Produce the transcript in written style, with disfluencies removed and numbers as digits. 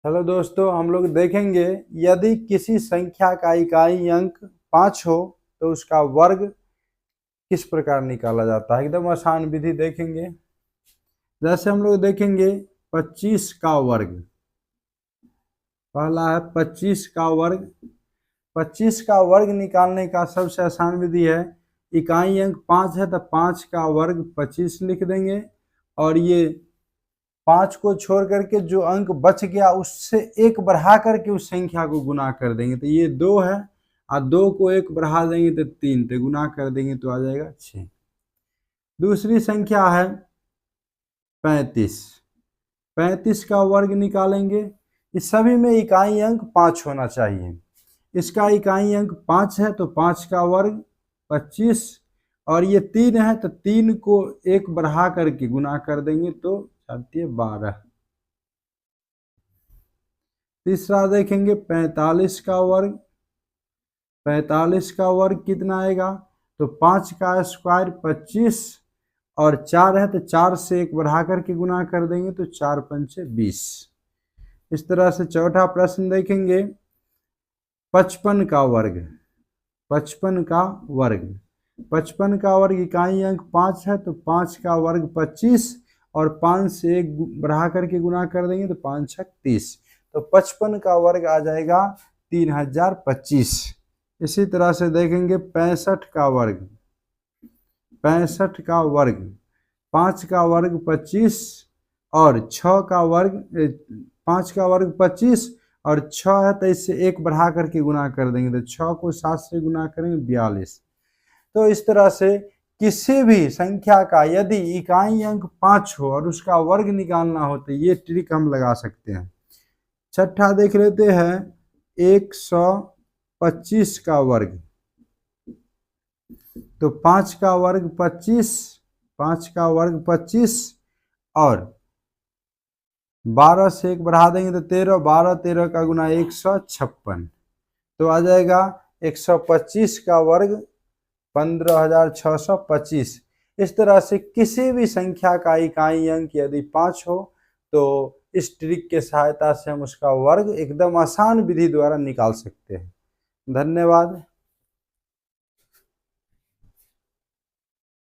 Hello दोस्तों, हम लोग देखेंगे यदि किसी संख्या का इकाई अंक 5 हो तो उसका वर्ग किस प्रकार निकाला जाता है। एकदम आसान विधि देखेंगे। जैसे हम लोग देखेंगे 25 का वर्ग। पहला है 25 का वर्ग। 25 का वर्ग निकालने का सबसे आसान विधि है, इकाई अंक 5 है तो 5 का वर्ग 25 लिख देंगे और ये 5 को छोड़ करके जो अंक बच गया उससे एक बढ़ा करके उस संख्या को गुना कर देंगे। तो ये 2 है और 2 को एक बढ़ा देंगे तो 3, तो गुना कर देंगे तो आ जाएगा 6। दूसरी संख्या है 35। 35 का वर्ग निकालेंगे। इस सभी में इकाई अंक 5 होना चाहिए। इसका इकाई अंक 5 है तो 5 का वर्ग 25 और ये 3 है तो 3 को एक बढ़ा करके गुना कर देंगे तो 12। तीसरा देखेंगे 45 का वर्ग। 45 का वर्ग कितना आएगा, तो 5 का स्क्वायर 25 और 4 है तो 4 से एक बढ़ा करके गुना कर देंगे तो 4 पंचे 20। इस तरह से चौथा प्रश्न देखेंगे 55 का वर्ग। 55 का वर्ग। 55 का वर्ग इकाई अंक 5 है तो 5 का वर्ग 25 और 5 से एक बढ़ा करके गुना कर देंगे तो 5 छक 30। तो 55 का वर्ग आ जाएगा 3025। इसी तरह से देखेंगे 65 का वर्ग। 65 का वर्ग 5 का वर्ग 25 और 6 का वर्ग 5 का वर्ग 25 और 6 है तो इससे एक बढ़ा करके गुना कर देंगे तो 6 को 7 से गुना करेंगे 42। तो इस तरह से किसी भी संख्या का यदि इकाई अंक 5 हो और उसका वर्ग निकालना हो तो ये ट्रिक हम लगा सकते हैं। छठा देख लेते हैं 125 का वर्ग। तो 5 का वर्ग 25, 5 का वर्ग 25 और 12 से एक बढ़ा देंगे तो 13, 12 13 का गुना 156। तो आ जाएगा 125 का वर्ग 15,625। इस तरह से किसी भी संख्या का इकाई अंक यदि 5 हो तो इस ट्रिक के सहायता से हम उसका वर्ग एकदम आसान विधि द्वारा निकाल सकते हैं। धन्यवाद।